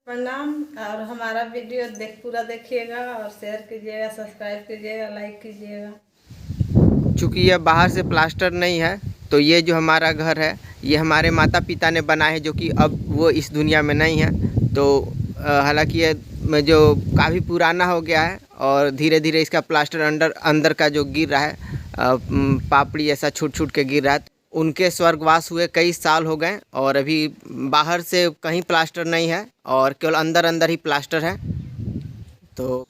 प्रणाम। और हमारा वीडियो पूरा देखिएगा और शेयर कीजिएगा, सब्सक्राइब कीजिएगा, लाइक कीजिएगा। चूँकि यह बाहर से प्लास्टर नहीं है तो ये जो हमारा घर है ये हमारे माता पिता ने बनाए हैं, जो कि अब वो इस दुनिया में नहीं है। तो हालांकि ये जो काफ़ी पुराना हो गया है और धीरे धीरे इसका प्लास्टर अंदर का जो गिर रहा है, पापड़ी ऐसा छूट छूट के गिर रहा है। उनके स्वर्गवास हुए कई साल हो गए और अभी बाहर से कहीं प्लास्टर नहीं है और केवल अंदर अंदर ही प्लास्टर है। तो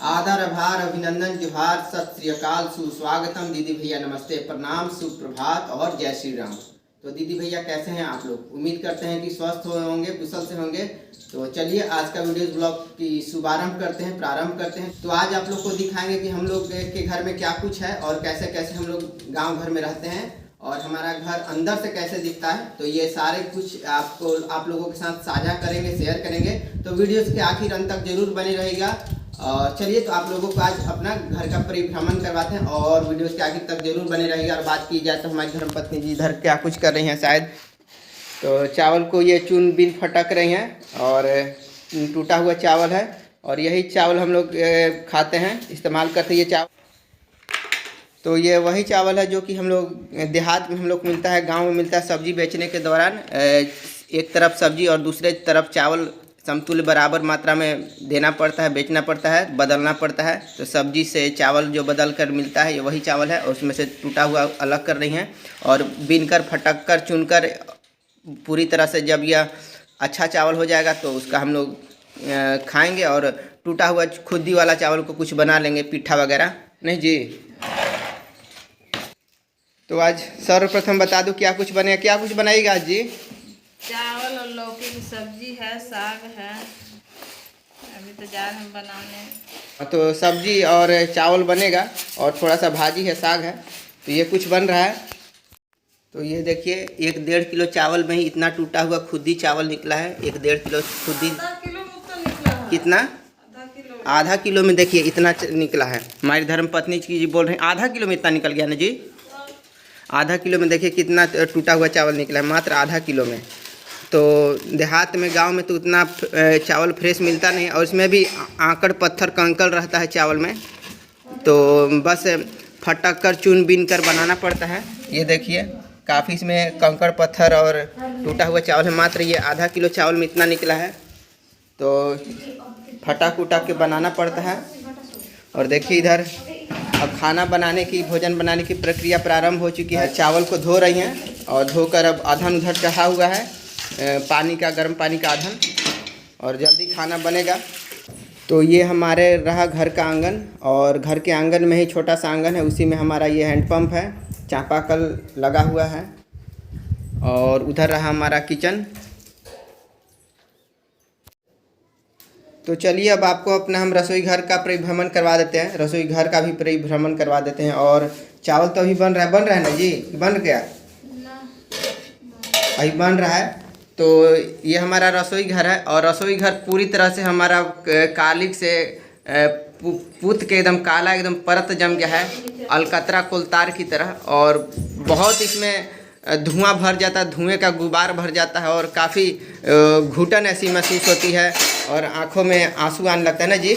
आदर आभार अभिनंदन जोहार सत श्री अकाल सुस्वागतम। दीदी भैया नमस्ते, प्रणाम, सुप्रभात और जय श्री राम। तो दीदी भैया कैसे हैं आप लोग? उम्मीद करते हैं कि स्वस्थ होंगे, कुशल से होंगे। तो चलिए आज का वीडियो ब्लॉग की शुभारंभ करते हैं, प्रारंभ करते हैं। तो आज आप लोग को दिखाएंगे कि हम लोग के घर में क्या कुछ है और कैसे कैसे हम लोग गाँव घर में रहते हैं और हमारा घर अंदर से कैसे दिखता है। तो ये सारे कुछ आप लोगों के साथ साझा करेंगे, शेयर करेंगे। तो वीडियो के आखिर अंत तक जरूर बने रहेगा। और चलिए तो आप लोगों को आज अपना घर का परिभ्रमण करवाते हैं और वीडियो के आखिर तक जरूर बने रहेगा। और बात की जाए तो हमारी धर्मपत्नी जी इधर क्या कुछ कर रही हैं शायद। तो चावल को ये चून बीन फटक रही हैं और टूटा हुआ चावल है और यही चावल हम लोग खाते हैं, इस्तेमाल करते हैं ये चावल। तो ये वही चावल है जो कि हम लोग देहात में हम लोग मिलता है, गांव में मिलता है। सब्जी बेचने के दौरान एक तरफ सब्जी और दूसरे तरफ चावल समतुल्य बराबर मात्रा में देना पड़ता है, बेचना पड़ता है, बदलना पड़ता है। तो सब्जी से चावल जो बदल कर मिलता है ये वही चावल है और उसमें से टूटा हुआ अलग कर रही हैं और बीन कर फटक कर चुन कर पूरी तरह से जब यह अच्छा चावल हो जाएगा तो उसका हम लोग खाएंगे। और टूटा हुआ खुद्दी वाला चावल को कुछ बना लेंगे, पिट्ठा वगैरह। नहीं जी? तो आज सर्वप्रथम बता दूं क्या कुछ बने, क्या कुछ बनाएगा आज जी? चावल और लौकी की सब्जी है, साग है। अभी तो जा रहे हैं बनाने। तो सब्जी और चावल बनेगा और थोड़ा सा भाजी है, साग है। तो ये कुछ बन रहा है। तो ये देखिए 1-1.5 किलो चावल में ही इतना टूटा हुआ खुद्दी चावल निकला है। 1-1.5 किलो खुद्दी। कितना? आधा किलो में देखिए इतना निकला है। हमारी धर्मपत्नी जी बोल रहे हैं आधा किलो में इतना निकल गया ना जी। आधा किलो में देखिए कितना टूटा हुआ चावल निकला है, मात्र आधा किलो में। तो देहात में, गांव में तो उतना चावल फ्रेश मिलता नहीं और इसमें भी आंकड़ पत्थर कंकड़ रहता है चावल में। तो बस फटक कर चुन बीन कर बनाना पड़ता है। ये देखिए काफ़ी इसमें कंकड़ पत्थर और टूटा हुआ चावल है। मात्र ये आधा किलो चावल में इतना निकला है। तो फटक उटक के बनाना पड़ता है। और देखिए इधर अब खाना बनाने की, भोजन बनाने की प्रक्रिया प्रारंभ हो चुकी है। चावल को धो रही हैं और धोकर अब अधन उधर चढ़ा हुआ है, पानी का, गर्म पानी का अधन, और जल्दी खाना बनेगा। तो ये हमारे रहा घर का आंगन और घर के आंगन में ही छोटा सा आंगन है, उसी में हमारा ये हैंडपम्प है, चापाकल लगा हुआ है। और उधर रहा हमारा किचन। तो चलिए अब आपको अपना हम रसोई घर का परिभ्रमण करवा देते हैं, रसोई घर का भी परिभ्रमण करवा देते हैं। और चावल तो अभी बन रहा है ना जी? बन गया? अभी बन रहा है। तो ये हमारा रसोई घर है और रसोई घर पूरी तरह से हमारा कालिक से पुत के एकदम काला, एकदम परत जम गया है, अलकतरा कोलतार की तरह। और बहुत इसमें धुआं भर जाता है, धुएं का गुबार भर जाता है और काफ़ी घुटन ऐसी महसूस होती है और आंखों में आंसू आने लगता है ना जी।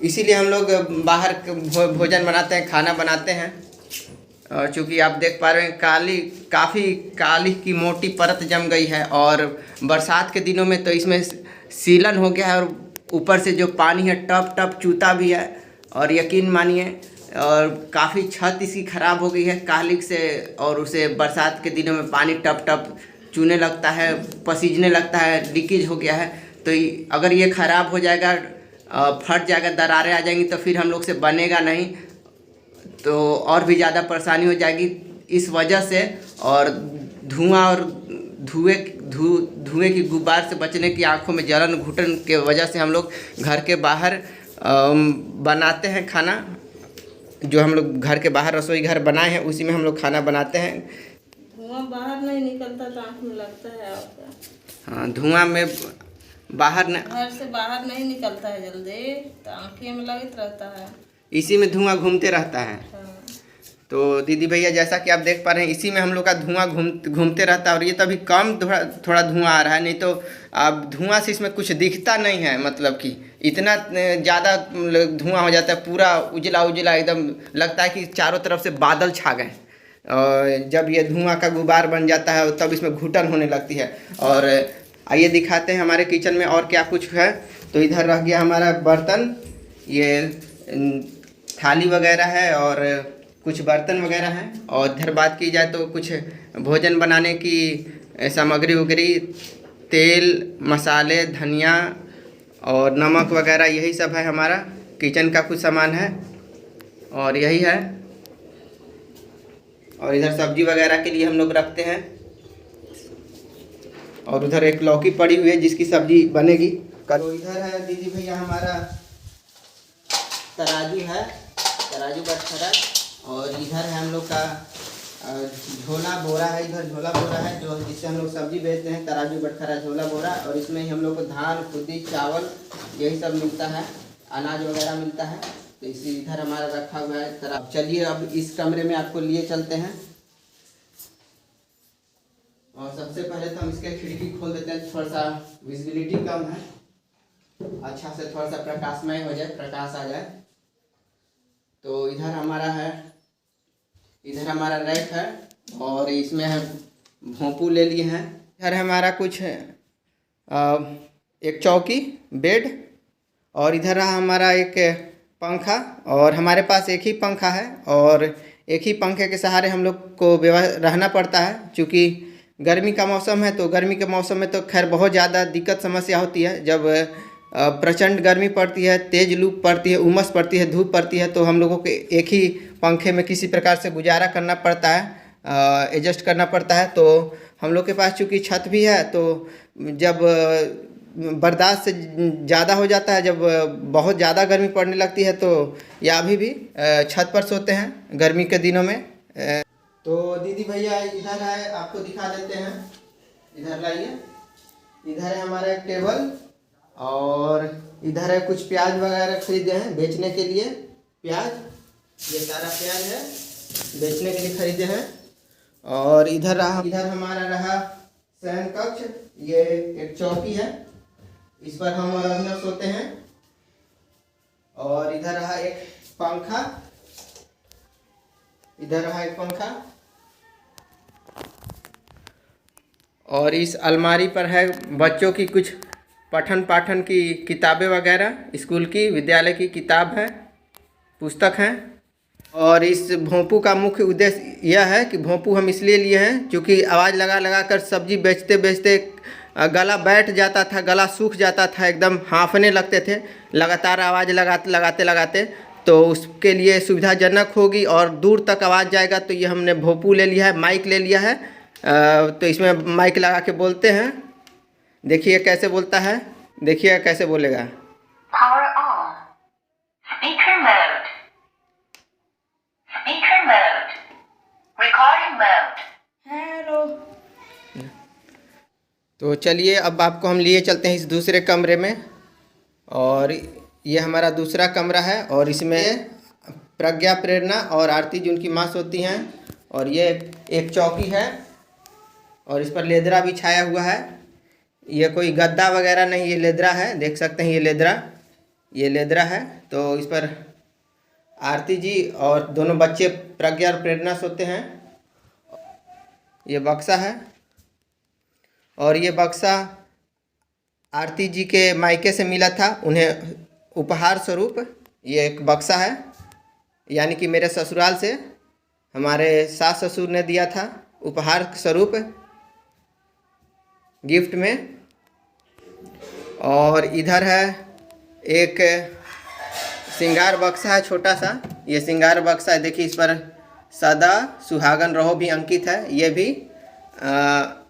इसीलिए हम लोग बाहर भोजन बनाते हैं, खाना बनाते हैं। और चूँकि आप देख पा रहे हैं काफ़ी काली की मोटी परत जम गई है और बरसात के दिनों में तो इसमें सीलन हो गया है और ऊपर से जो पानी है टप टप चूता भी है। और यकीन मानिए, और काफ़ी छत इसकी ख़राब हो गई है कालिक से, और उसे बरसात के दिनों में पानी टप टप चूने लगता है, पसीजने लगता है, लीकेज हो गया है। तो अगर ये ख़राब हो जाएगा, फट जाएगा, दरारें आ जाएंगी तो फिर हम लोग से बनेगा नहीं, तो और भी ज़्यादा परेशानी हो जाएगी इस वजह से। और धुआं और धुएं की गुब्बार से बचने की, आंखों में जलन घुटन के वजह से हम लोग घर के बाहर बनाते हैं खाना। जो हम लोग घर के बाहर रसोई घर बनाए हैं उसी में हम लोग खाना बनाते हैं। धुआं बाहर नहीं निकलता तो आँख में लगता है आपका। हाँ, धुआं में बाहर घर से बाहर नहीं निकलता है जल्दी, तो आँखें में लगित रहता है, इसी में धुआं घूमते रहता है। हाँ। तो दीदी भैया जैसा कि आप देख पा रहे हैं इसी में हम लोग का धुआं घूमते रहता है। और ये तो अभी कम थोड़ा धुआं आ रहा है, नहीं तो अब धुआं से इसमें कुछ दिखता नहीं है, मतलब कि इतना ज़्यादा धुआं हो जाता है, पूरा उजला उजला एकदम लगता है कि चारों तरफ से बादल छा गए। और जब ये धुआं का गुबार बन जाता है तब इसमें घुटन होने लगती है। और आइए दिखाते हैं हमारे किचन में और क्या कुछ है। तो इधर रह गया हमारा बर्तन, ये थाली वगैरह है और कुछ बर्तन वगैरह हैं। और इधर बात की जाए तो कुछ भोजन बनाने की सामग्री वगैरह, तेल, मसाले, धनिया और नमक वगैरह, यही सब है हमारा किचन का कुछ सामान है और यही है। और इधर सब्जी वगैरह के लिए हम लोग रखते हैं। और उधर एक लौकी पड़ी हुई है जिसकी सब्जी बनेगी। तो इधर है दीदी भैया हमारा तराजू है, तराजू बटखरा। और इधर है हम लोग का झोला बोरा है, इधर झोला बोरा है जो जिससे हम लोग सब्जी बेचते हैं, तराजू बटखरा झोला बोरा। और इसमें ही हम लोग को धान, खुदी, चावल यही सब मिलता है, अनाज वगैरह मिलता है। तो इसी इधर हमारा रखा हुआ है तरह। चलिए अब इस कमरे में आपको लिए चलते हैं। और सबसे पहले तो हम इसके खिड़की खोल देते हैं, थोड़ा सा विजिबिलिटी कम है, अच्छा से थोड़ा सा प्रकाशमय हो जाए, प्रकाश आ जाए। तो इधर हमारा है, इधर हमारा रैक है और इसमें है भोंपू ले लिए हैं। इधर हमारा कुछ एक चौकी, बेड। और इधर रहा हमारा एक पंखा। और हमारे पास एक ही पंखा है और एक ही पंखे के सहारे हम लोग को रहना पड़ता है। क्योंकि गर्मी का मौसम है तो गर्मी के मौसम में तो खैर बहुत ज़्यादा दिक्कत समस्या होती है। जब प्रचंड गर्मी पड़ती है, तेज़ लू पड़ती है, उमस पड़ती है, धूप पड़ती है, तो हम लोगों को एक ही पंखे में किसी प्रकार से गुजारा करना पड़ता है, एडजस्ट करना पड़ता है। तो हम लोग के पास चूँकि छत भी है तो जब बर्दाश्त से ज़्यादा हो जाता है, जब बहुत ज़्यादा गर्मी पड़ने लगती है तो या अभी भी छत पर सोते हैं गर्मी के दिनों में। तो दीदी भैया इधर है, आपको दिखा देते हैं, इधर लाइए। इधर है हमारा एक टेबल और इधर है कुछ प्याज वगैरह खरीदे हैं बेचने के लिए। प्याज, ये सारा प्याज है, बेचने के लिए खरीदे हैं। और इधर हमारा रहा शयन कक्ष, ये एक चौकी है, इस पर हम लोग सोते हैं। और इधर रहा एक पंखा, इधर रहा एक पंखा। और इस अलमारी पर है बच्चों की कुछ पठन पाठन की किताबें वगैरह, स्कूल की, विद्यालय की किताब है, पुस्तक हैं। और इस भोंपू का मुख्य उद्देश्य यह है कि भोंपू हम इसलिए लिए हैं क्योंकि आवाज़ लगा कर सब्जी बेचते बेचते गला बैठ जाता था, गला सूख जाता था, एकदम हाँफने लगते थे लगातार आवाज़ लगाते। तो उसके लिए सुविधाजनक होगी और दूर तक आवाज़ जाएगा। तो ये हमने भोंपू ले लिया है, माइक ले लिया है। तो इसमें माइक लगा के बोलते हैं, देखिए कैसे बोलता है, देखिए कैसे बोलेगा। Power on. Speaker mode. Speaker mode. Recording mode. Hello. तो चलिए अब आपको हम लिए चलते हैं इस दूसरे कमरे में। और ये हमारा दूसरा कमरा है और इसमें प्रज्ञा, प्रेरणा और आरती जी उनकी माँ सोती हैं। और ये एक चौकी है और इस पर लेदरा भी छाया हुआ है। ये कोई गद्दा वगैरह नहीं, ये लेदरा है, देख सकते हैं ये लेदरा है। तो इस पर आरती जी और दोनों बच्चे प्रज्ञा और प्रेरणा सोते हैं। ये बक्सा है और ये बक्सा आरती जी के मायके से मिला था उन्हें उपहार स्वरूप। ये एक बक्सा है, यानी कि मेरे ससुराल से हमारे सास ससुर ने दिया था उपहार स्वरूप, गिफ्ट में। और इधर है एक श्रृंगार बक्सा है, छोटा सा, ये श्रृंगार बक्सा है। देखिए इस पर सदा सुहागन रहो भी अंकित है। ये भी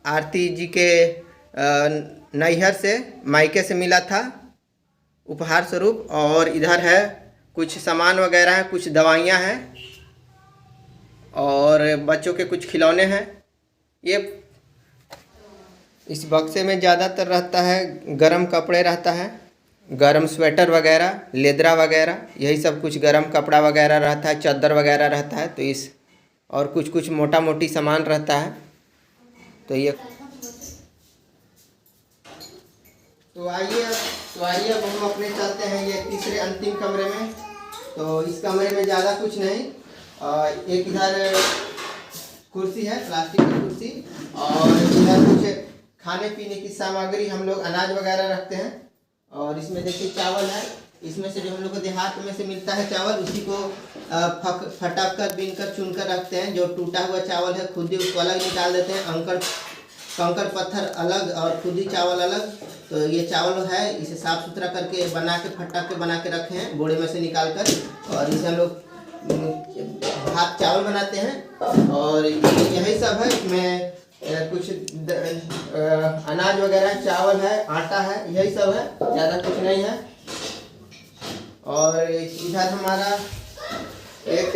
आरती जी के नैहर से, मायके से मिला था उपहार स्वरूप। और इधर है कुछ सामान वगैरह है, कुछ दवाइयाँ हैं और बच्चों के कुछ खिलौने हैं। ये इस बक्से में ज़्यादातर रहता है गरम कपड़े रहता है, गरम स्वेटर वगैरह, लेदरा वगैरह, यही सब कुछ गरम कपड़ा वगैरह रहता है, चादर वगैरह रहता है। तो इस और कुछ कुछ मोटा मोटी सामान रहता है। तो आइए अब हम अपने चलते हैं ये तीसरे अंतिम कमरे में। तो इस कमरे में ज़्यादा कुछ नहीं, एक इधर कुर्सी है, प्लास्टिक की कुर्सी, और इधर कुछ खाने पीने की सामग्री, हम लोग अनाज वगैरह रखते हैं। और इसमें देखिए चावल है, इसमें से जो हम लोग को देहात में से मिलता है चावल, उसी को फटक कर बीन कर चुन कर रखते हैं। जो टूटा हुआ चावल है खुदी उसको अलग निकाल देते हैं, कंकड़ पत्थर अलग और खुदी चावल अलग। तो ये चावल है, इसे साफ़ सुथरा करके बना के फटक के बना के रखे हैं बोरे में से निकाल कर, और इसे हम लोग भात चावल बनाते हैं। और यही सब है, इसमें कुछ अनाज वगैरह, चावल है, आटा है, यही सब है, ज़्यादा कुछ नहीं है। और इधर हमारा एक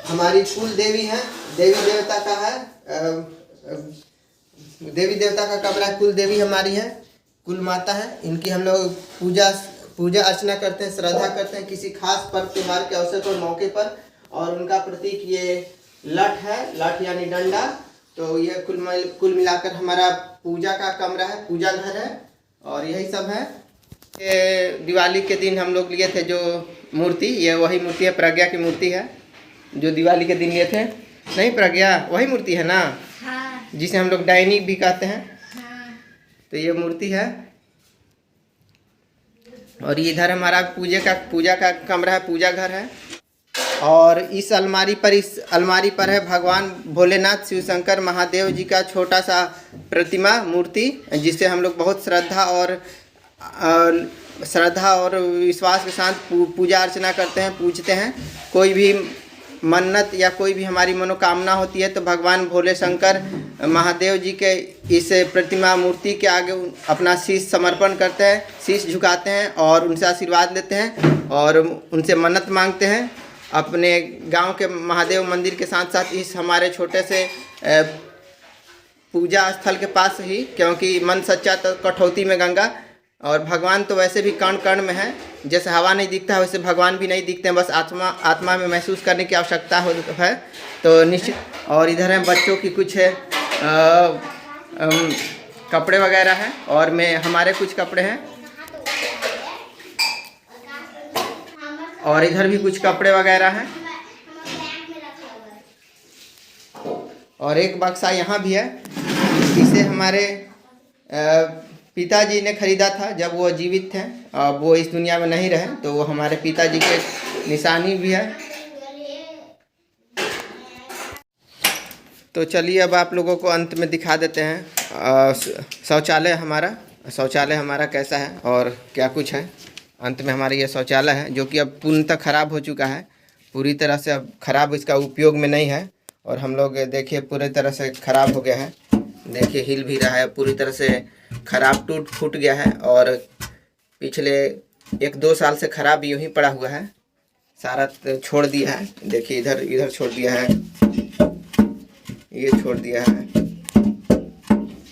हमारी कुल देवी है, देवी देवता का है, देवी देवता का कमरा, कुल देवी हमारी है, कुल माता है। इनकी हम लोग पूजा अर्चना करते हैं, श्रद्धा करते हैं किसी खास पर्व त्योहार के अवसर पर, मौके पर। और उनका प्रतीक ये लठ है, लठ यानी डंडा। तो ये कुल मिलाकर हमारा पूजा का कमरा है, पूजा घर है, और यही सब है। ये दिवाली के दिन हम लोग लिए थे जो मूर्ति, ये वही मूर्ति है, प्रज्ञा की मूर्ति है, जो दिवाली के दिन लिए थे। नहीं प्रज्ञा, वही मूर्ति है ना? हाँ। जिसे हम लोग डायनी भी कहते हैं। हाँ। तो ये मूर्ति है। और इधर हमारा पूजा का कमरा है, पूजा घर है। और इस अलमारी पर है भगवान भोलेनाथ, शिव शंकर, महादेव जी का छोटा सा प्रतिमा मूर्ति, जिसे हम लोग बहुत श्रद्धा और विश्वास के साथ पूजा अर्चना करते हैं, पूजते हैं। कोई भी मन्नत या कोई भी हमारी मनोकामना होती है तो भगवान भोले शंकर महादेव जी के इस प्रतिमा मूर्ति के आगे अपना शीश समर्पण करते हैं, शीश झुकाते हैं और उनसे आशीर्वाद लेते हैं और उनसे मन्नत मांगते हैं। अपने गांव के महादेव मंदिर के साथ साथ इस हमारे छोटे से पूजा स्थल के पास ही, क्योंकि मन सच्चा तो कठौती में गंगा, और भगवान तो वैसे भी कण कण में है। जैसे हवा नहीं दिखता है वैसे भगवान भी नहीं दिखते हैं, बस आत्मा में महसूस करने की आवश्यकता है। तो निश्चित। और इधर है बच्चों की कुछ कपड़े वगैरह हैं, और हमारे कुछ कपड़े हैं, और इधर भी कुछ कपड़े वगैरह हैं। और एक बक्सा यहाँ भी है, इसे हमारे पिताजी ने खरीदा था जब वो जीवित थे। अब वो इस दुनिया में नहीं रहे, तो वो हमारे पिताजी के निशानी भी है। तो चलिए अब आप लोगों को अंत में दिखा देते हैं शौचालय हमारा कैसा है और क्या कुछ है। अंत में हमारा ये शौचालय है, जो कि अब पूर्णतः ख़राब हो चुका है, पूरी तरह से अब ख़राब, इसका उपयोग में नहीं है। और हम लोग देखिए पूरी तरह से ख़राब हो गया है, देखिए हिल भी रहा है, पूरी तरह से ख़राब टूट फूट गया है। और पिछले 1-2 साल से ख़राब यूँ ही पड़ा हुआ है, सारा छोड़ दिया है। देखिए इधर छोड़ दिया है, ये छोड़ दिया है,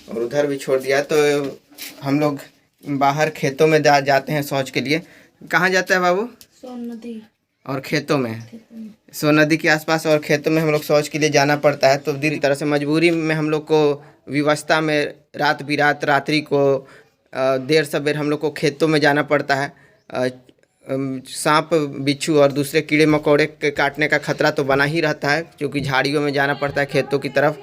और उधर भी छोड़ दिया है। तो हम लोग बाहर खेतों में जाते हैं शौच के लिए। कहाँ जाता है बाबू? सोन नदी। और खेतों में, सोन नदी के आसपास और खेतों में हम लोग शौच के लिए जाना पड़ता है। तो दिल तरह से मजबूरी में हम लोग को विवशता में रात बिरात रात्रि को देर सवेर हम लोग को खेतों में जाना पड़ता है। सांप बिच्छू और दूसरे कीड़े मकोड़े के काटने का खतरा तो बना ही रहता है, क्योंकि झाड़ियों में जाना पड़ता है खेतों की तरफ।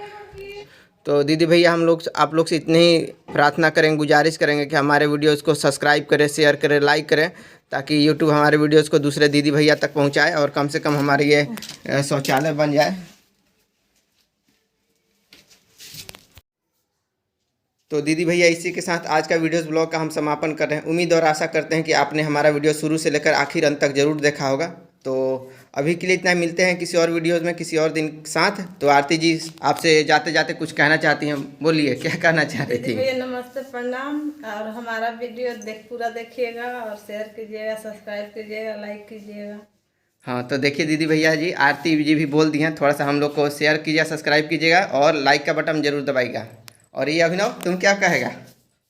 तो दीदी भैया आप लोग से इतनी ही प्रार्थना करेंगे, गुजारिश करेंगे कि हमारे वीडियोज़ को सब्सक्राइब करें, शेयर करें, लाइक करें, ताकि यूट्यूब हमारे वीडियोज़ को दूसरे दीदी भैया तक पहुंचाए और कम से कम हमारे ये शौचालय बन जाए। तो दीदी भैया इसी के साथ आज का वीडियोज़ ब्लॉग का हम समापन कर रहे हैं। उम्मीद और आशा करते हैं कि आपने हमारा वीडियो शुरू से लेकर आखिर अंत तक ज़रूर देखा होगा। तो अभी के लिए इतना, मिलते हैं किसी और वीडियोज़ में किसी और दिन के साथ। तो आरती जी आपसे जाते जाते कुछ कहना चाहती हैं, बोलिए क्या कहना चाह रही थी? भैया नमस्ते, प्रणाम। और हमारा वीडियो पूरा देखिएगा और शेयर कीजिएगा, सब्सक्राइब कीजिएगा, लाइक कीजिएगा। हाँ तो देखिए दीदी भैया जी, आरती जी भी बोल दी हैं, थोड़ा सा हम लोग को शेयर कीजिए, सब्सक्राइब कीजिएगा और लाइक का बटन जरूर दबाइएगा। और ये अभिनव तुम क्या कहेगा?